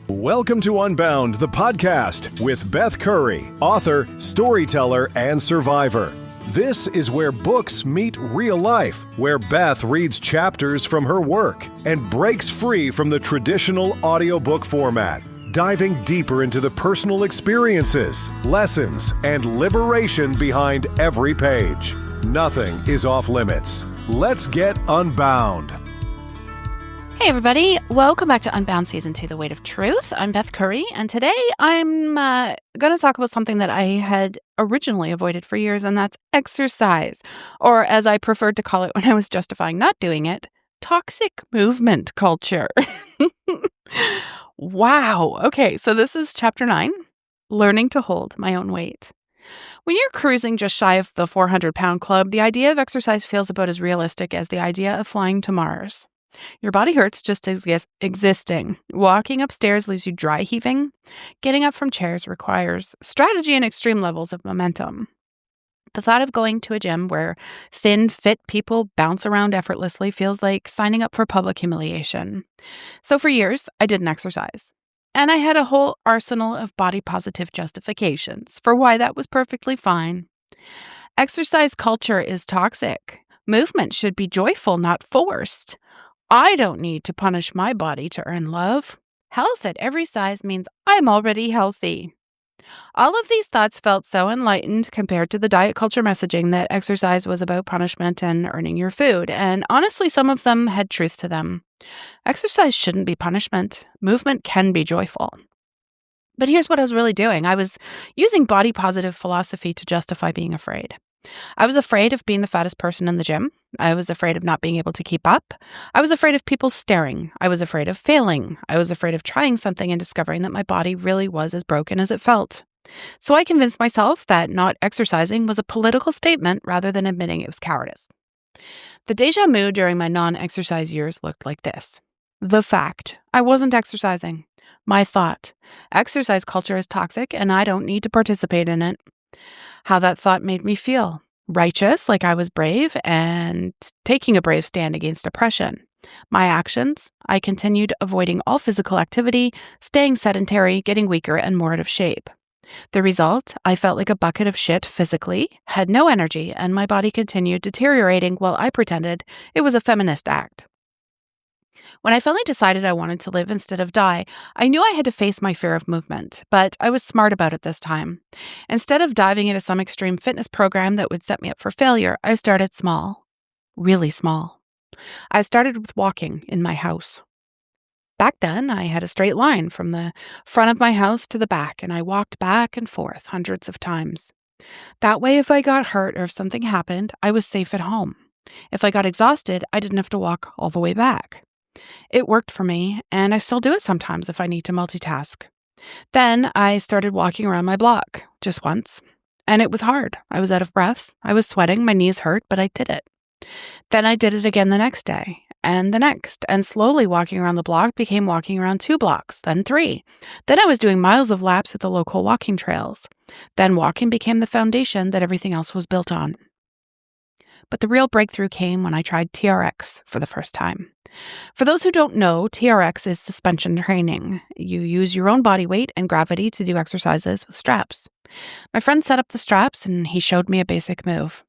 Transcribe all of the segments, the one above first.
Welcome to Unbound, the podcast with Beth Curry, author, storyteller, and survivor. This is where books meet real life, where Beth reads chapters from her work and breaks free from the traditional audiobook format, diving deeper into the personal experiences, lessons, and liberation behind every page. Nothing is off limits. Let's get unbound. Hey everybody, welcome back to Unbound Season 2, The Weight of Truth. I'm Beth Curry, and today I'm going to talk about something that I had originally avoided for years, and that's exercise, or as I preferred to call it when I was justifying not doing it, toxic movement culture. Wow. Okay, so this is Chapter 9, Learning to Hold My Own Weight. When you're cruising just shy of the 400-pound club, the idea of exercise feels about as realistic as the idea of flying to Mars. Your body hurts just existing. Walking upstairs leaves you dry heaving. Getting up from chairs requires strategy and extreme levels of momentum. The thought of going to a gym where thin, fit people bounce around effortlessly feels like signing up for public humiliation. So for years, I didn't exercise. And I had a whole arsenal of body positive justifications for why that was perfectly fine. Exercise culture is toxic. Movement should be joyful, not forced. I don't need to punish my body to earn love. Health at every size means I'm already healthy. All of these thoughts felt so enlightened compared to the diet culture messaging that exercise was about punishment and earning your food, and honestly, some of them had truth to them. Exercise shouldn't be punishment. Movement can be joyful. But here's what I was really doing. I was using body positive philosophy to justify being afraid. I was afraid of being the fattest person in the gym. I was afraid of not being able to keep up. I was afraid of people staring. I was afraid of failing. I was afraid of trying something and discovering that my body really was as broken as it felt. So I convinced myself that not exercising was a political statement rather than admitting it was cowardice. The déjà vu during my non-exercise years looked like this. The fact: I wasn't exercising. My thought: exercise culture is toxic and I don't need to participate in it. How that thought made me feel: righteous, like I was brave and taking a brave stand against oppression. My actions: I continued avoiding all physical activity, staying sedentary, getting weaker and more out of shape. The result: I felt like a bucket of shit physically, had no energy, and my body continued deteriorating while I pretended it was a feminist act. When I finally decided I wanted to live instead of die, I knew I had to face my fear of movement, but I was smart about it this time. Instead of diving into some extreme fitness program that would set me up for failure, I started small. Really small. I started with walking in my house. Back then, I had a straight line from the front of my house to the back, and I walked back and forth hundreds of times. That way, if I got hurt or if something happened, I was safe at home. If I got exhausted, I didn't have to walk all the way back. It worked for me, and I still do it sometimes if I need to multitask. Then I started walking around my block, just once. And it was hard. I was out of breath. I was sweating. My knees hurt, but I did it. Then I did it again the next day, and the next. And slowly walking around the block became walking around 2 blocks, then 3. Then I was doing miles of laps at the local walking trails. Then walking became the foundation that everything else was built on. But the real breakthrough came when I tried TRX for the first time. For those who don't know, TRX is suspension training. You use your own body weight and gravity to do exercises with straps. My friend set up the straps and he showed me a basic move.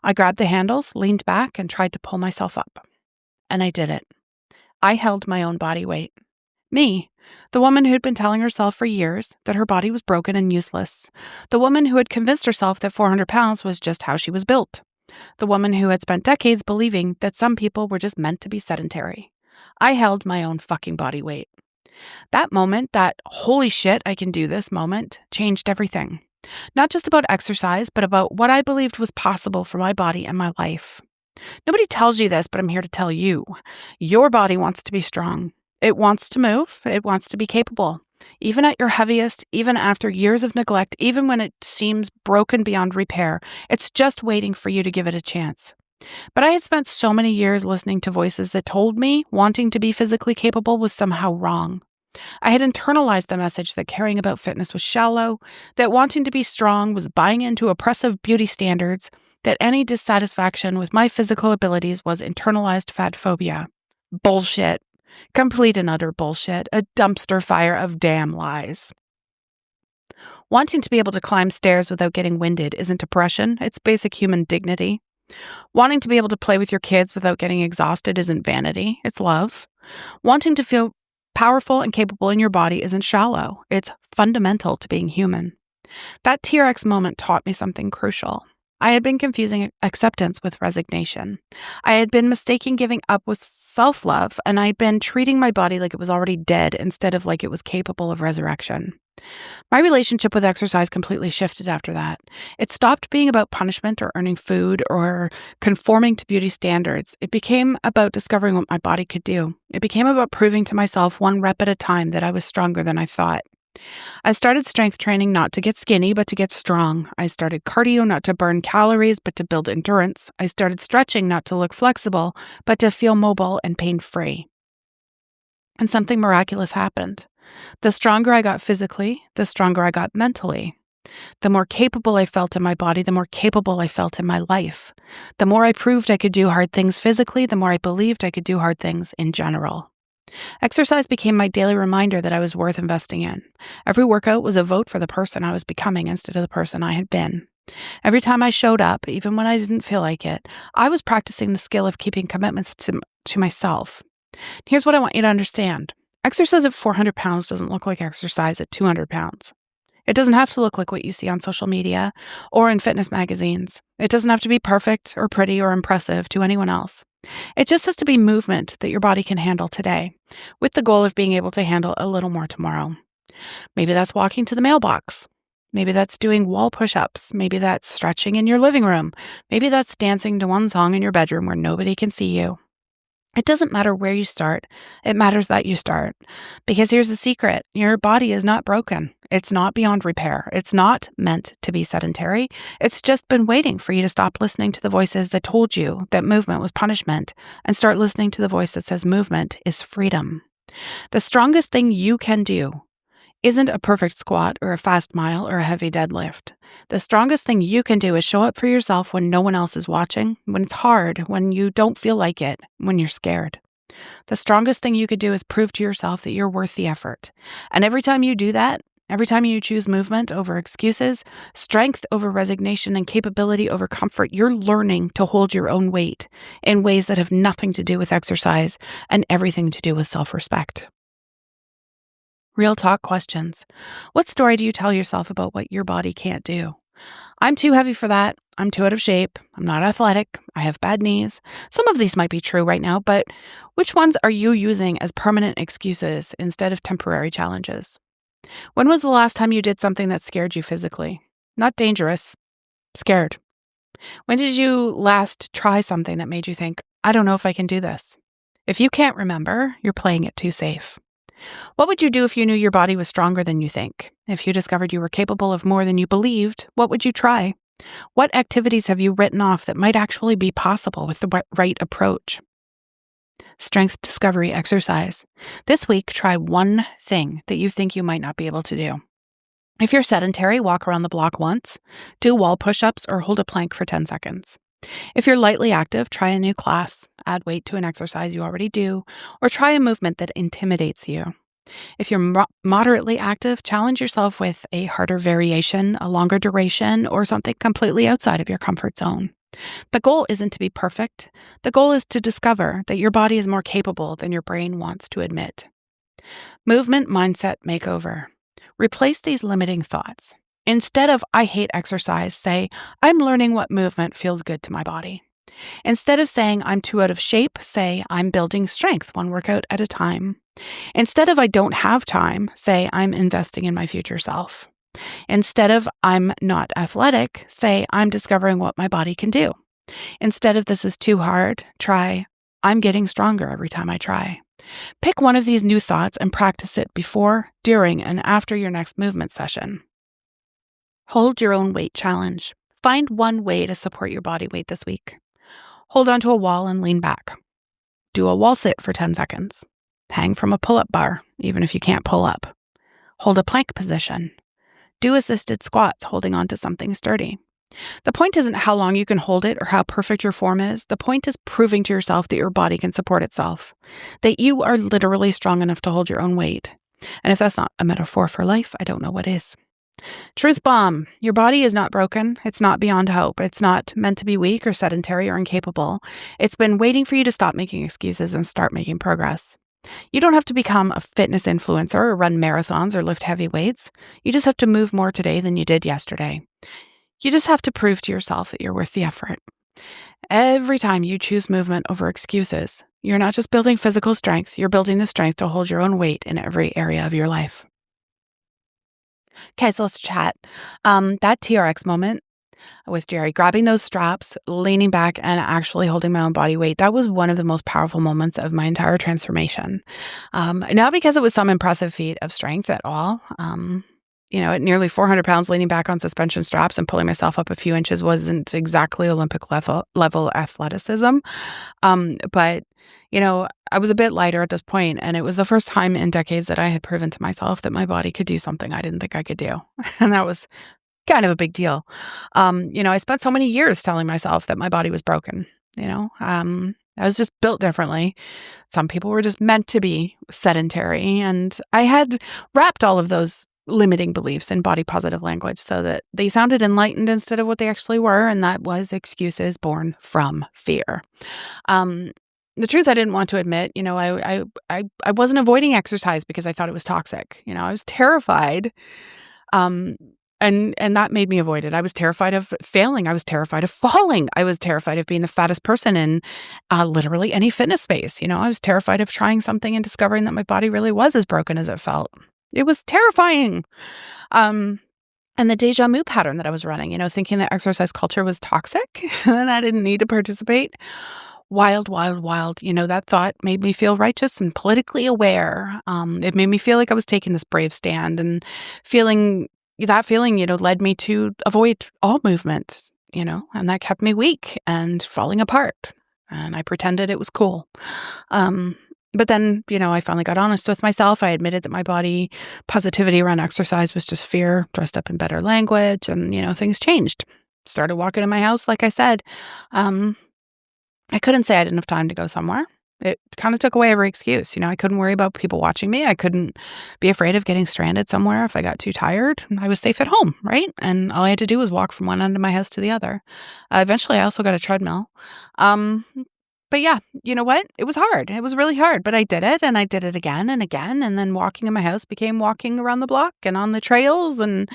I grabbed the handles, leaned back, and tried to pull myself up. And I did it. I held my own body weight. Me, the woman who'd been telling herself for years that her body was broken and useless. The woman who had convinced herself that 400 pounds was just how she was built. The woman who had spent decades believing that some people were just meant to be sedentary. I held my own fucking body weight. That moment, that holy shit, I can do this moment, changed everything. Not just about exercise, but about what I believed was possible for my body and my life. Nobody tells you this, but I'm here to tell you. Your body wants to be strong. It wants to move. It wants to be capable. Even at your heaviest, even after years of neglect, even when it seems broken beyond repair, it's just waiting for you to give it a chance. But I had spent so many years listening to voices that told me wanting to be physically capable was somehow wrong. I had internalized the message that caring about fitness was shallow, that wanting to be strong was buying into oppressive beauty standards, that any dissatisfaction with my physical abilities was internalized fat phobia. Bullshit. Complete and utter bullshit, a dumpster fire of damn lies. Wanting to be able to climb stairs without getting winded isn't depression, it's basic human dignity. Wanting to be able to play with your kids without getting exhausted isn't vanity, it's love. Wanting to feel powerful and capable in your body isn't shallow, it's fundamental to being human. That TRX moment taught me something crucial. I had been confusing acceptance with resignation. I had been mistaking giving up with self-love, and I had been treating my body like it was already dead instead of like it was capable of resurrection. My relationship with exercise completely shifted after that. It stopped being about punishment or earning food or conforming to beauty standards. It became about discovering what my body could do. It became about proving to myself one rep at a time that I was stronger than I thought. I started strength training not to get skinny, but to get strong. I started cardio not to burn calories, but to build endurance. I started stretching not to look flexible, but to feel mobile and pain-free. And something miraculous happened. The stronger I got physically, the stronger I got mentally. The more capable I felt in my body, the more capable I felt in my life. The more I proved I could do hard things physically, the more I believed I could do hard things in general. Exercise became my daily reminder that I was worth investing in. Every workout was a vote for the person I was becoming instead of the person I had been. Every time I showed up, even when I didn't feel like it, I was practicing the skill of keeping commitments to myself. Here's what I want you to understand. Exercise at 400 pounds doesn't look like exercise at 200 pounds. It doesn't have to look like what you see on social media or in fitness magazines. It doesn't have to be perfect or pretty or impressive to anyone else. It just has to be movement that your body can handle today, with the goal of being able to handle a little more tomorrow. Maybe that's walking to the mailbox. Maybe that's doing wall push-ups. Maybe that's stretching in your living room. Maybe that's dancing to one song in your bedroom where nobody can see you. It doesn't matter where you start. It matters that you start. Because here's the secret. Your body is not broken. It's not beyond repair. It's not meant to be sedentary. It's just been waiting for you to stop listening to the voices that told you that movement was punishment and start listening to the voice that says movement is freedom. The strongest thing you can do isn't a perfect squat or a fast mile or a heavy deadlift. The strongest thing you can do is show up for yourself when no one else is watching, when it's hard, when you don't feel like it, when you're scared. The strongest thing you could do is prove to yourself that you're worth the effort. And every time you do that, every time you choose movement over excuses, strength over resignation, and capability over comfort, you're learning to hold your own weight in ways that have nothing to do with exercise and everything to do with self-respect. Real talk questions. What story do you tell yourself about what your body can't do? I'm too heavy for that. I'm too out of shape. I'm not athletic. I have bad knees. Some of these might be true right now, but which ones are you using as permanent excuses instead of temporary challenges? When was the last time you did something that scared you physically? Not dangerous, scared. When did you last try something that made you think, I don't know if I can do this? If you can't remember, you're playing it too safe. What would you do if you knew your body was stronger than you think? If you discovered you were capable of more than you believed, what would you try? What activities have you written off that might actually be possible with the right approach? Strength discovery exercise. This week, try one thing that you think you might not be able to do. If you're sedentary, walk around the block once, do wall push-ups, or hold a plank for 10 seconds. If you're lightly active, try a new class, add weight to an exercise you already do, or try a movement that intimidates you. If you're moderately active, challenge yourself with a harder variation, a longer duration, or something completely outside of your comfort zone. The goal isn't to be perfect. The goal is to discover that your body is more capable than your brain wants to admit. Movement mindset makeover. Replace these limiting thoughts. Instead of, I hate exercise, say, I'm learning what movement feels good to my body. Instead of saying, I'm too out of shape, say, I'm building strength one workout at a time. Instead of, I don't have time, say, I'm investing in my future self. Instead of, I'm not athletic, say, I'm discovering what my body can do. Instead of, this is too hard, try, I'm getting stronger every time I try. Pick one of these new thoughts and practice it before, during, and after your next movement session. Hold your own weight challenge. Find one way to support your body weight this week. Hold onto a wall and lean back. Do a wall sit for 10 seconds. Hang from a pull-up bar, even if you can't pull up. Hold a plank position. Do assisted squats holding onto something sturdy. The point isn't how long you can hold it or how perfect your form is. The point is proving to yourself that your body can support itself, that you are literally strong enough to hold your own weight. And if that's not a metaphor for life, I don't know what is. Truth bomb. Your body is not broken. It's not beyond hope. It's not meant to be weak or sedentary or incapable. It's been waiting for you to stop making excuses and start making progress. You don't have to become a fitness influencer or run marathons or lift heavy weights. You just have to move more today than you did yesterday. You just have to prove to yourself that you're worth the effort. Every time you choose movement over excuses, you're not just building physical strength, you're building the strength to hold your own weight in every area of your life. Okay, so let's chat. That TRX moment with Jerry, grabbing those straps, leaning back, and actually holding my own body weight, that was one of the most powerful moments of my entire transformation. Not because it was some impressive feat of strength at all. At nearly 400 pounds, leaning back on suspension straps and pulling myself up a few inches wasn't exactly Olympic level athleticism. But I was a bit lighter at this point, and it was the first time in decades that I had proven to myself that my body could do something I didn't think I could do. And that was kind of a big deal. I spent so many years telling myself that my body was broken. I was just built differently. Some people were just meant to be sedentary. And I had wrapped all of those limiting beliefs in body positive language so that they sounded enlightened instead of what they actually were. And that was excuses born from fear. The truth I didn't want to admit, I wasn't avoiding exercise because I thought it was toxic. I was terrified. And that made me avoid it. I was terrified of failing. I was terrified of falling. I was terrified of being the fattest person in literally any fitness space. I was terrified of trying something and discovering that my body really was as broken as it felt. It was terrifying. And the deja vu pattern that I was running, thinking that exercise culture was toxic and I didn't need to participate. Wild, wild, wild. That thought made me feel righteous and politically aware. It made me feel like I was taking this brave stand, and that feeling, led me to avoid all movement, and that kept me weak and falling apart. And I pretended it was cool. But then, I finally got honest with myself. I admitted that my body positivity around exercise was just fear dressed up in better language, and, things changed. Started walking in my house, like I said. I couldn't say I didn't have time to go somewhere. It kind of took away every excuse. I couldn't worry about people watching me. I couldn't be afraid of getting stranded somewhere if I got too tired. I was safe at home, right? And all I had to do was walk from one end of my house to the other. Eventually, I also got a treadmill. But yeah, you know what? It was hard. It was really hard, but I did it, and I did it again and again. And then walking in my house became walking around the block and on the trails, and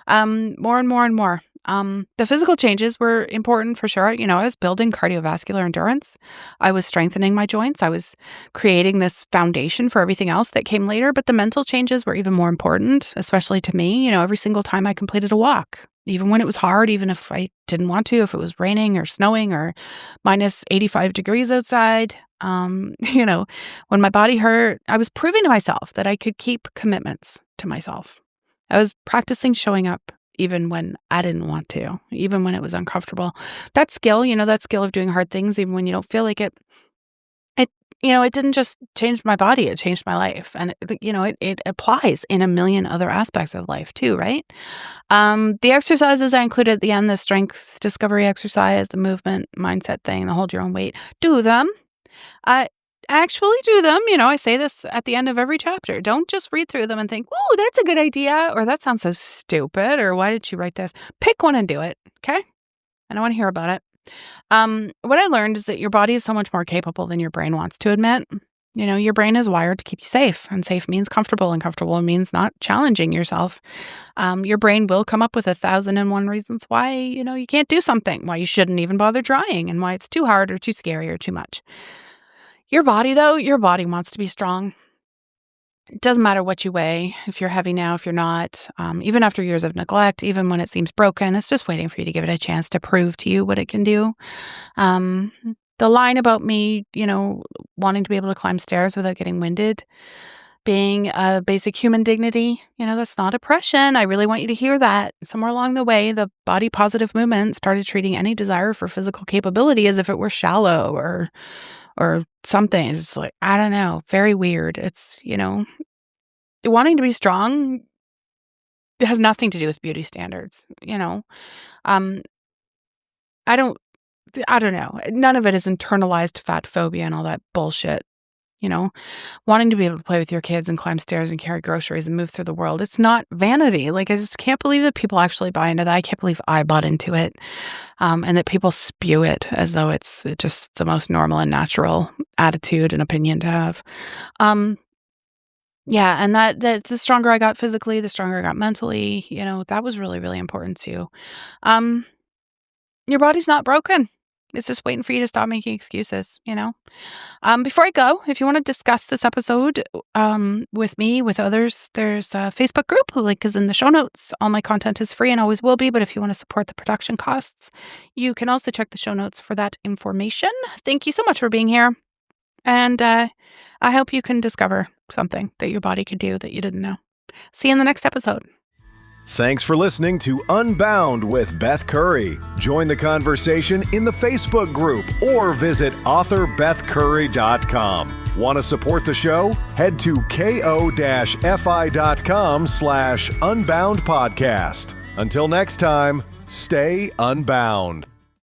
more and more and more. The physical changes were important for sure. I was building cardiovascular endurance. I was strengthening my joints. I was creating this foundation for everything else that came later. But the mental changes were even more important, especially to me. Every single time I completed a walk, even when it was hard, even if I didn't want to, if it was raining or snowing or minus 85 degrees outside, when my body hurt, I was proving to myself that I could keep commitments to myself. I was practicing showing up even when I didn't want to, even when it was uncomfortable. That skill, that skill of doing hard things, even when you don't feel like it, it didn't just change my body, it changed my life. And, it applies in a million other aspects of life too, right? The exercises I included at the end, the strength discovery exercise, the movement mindset thing, the hold your own weight, do them. Actually do them. I say this at the end of every chapter. Don't just read through them and think, "Oh, that's a good idea," or "That sounds so stupid," or "Why did she write this?" Pick one and do it, okay? I don't want to hear about it. What I learned is that your body is so much more capable than your brain wants to admit. Your brain is wired to keep you safe, and safe means comfortable, and comfortable means not challenging yourself. Your brain will come up with 1,001 reasons why, you can't do something, why you shouldn't even bother trying, and why it's too hard or too scary or too much. Your body, though, your body wants to be strong. It doesn't matter what you weigh, if you're heavy now, if you're not, even after years of neglect, even when it seems broken, it's just waiting for you to give it a chance to prove to you what it can do. The line about me, wanting to be able to climb stairs without getting winded, being a basic human dignity, that's not oppression. I really want you to hear that. Somewhere along the way, the body positive movement started treating any desire for physical capability as if it were shallow or something. It's like, I don't know, very weird. It's, wanting to be strong has nothing to do with beauty standards, I don't know. None of it is internalized fat phobia and all that bullshit. Wanting to be able to play with your kids and climb stairs and carry groceries and move through the world. It's not vanity. Like, I just can't believe that people actually buy into that. I can't believe I bought into it. And that people spew it as though it's just the most normal and natural attitude and opinion to have. Yeah, and that the stronger I got physically, the stronger I got mentally, that was really, really important too. Your body's not broken. It's just waiting for you to stop making excuses, Before I go, if you want to discuss this episode with me, with others, there's a Facebook group. The link is in the show notes. All my content is free and always will be, but if you want to support the production costs, you can also check the show notes for that information. Thank you so much for being here. And I hope you can discover something that your body could do that you didn't know. See you in the next episode. Thanks for listening to Unbound with Beth Curry. Join the conversation in the Facebook group or visit author.bethcurry.com. Want to support the show? Head to ko-fi.com/unbound podcast. Until next time, stay unbound.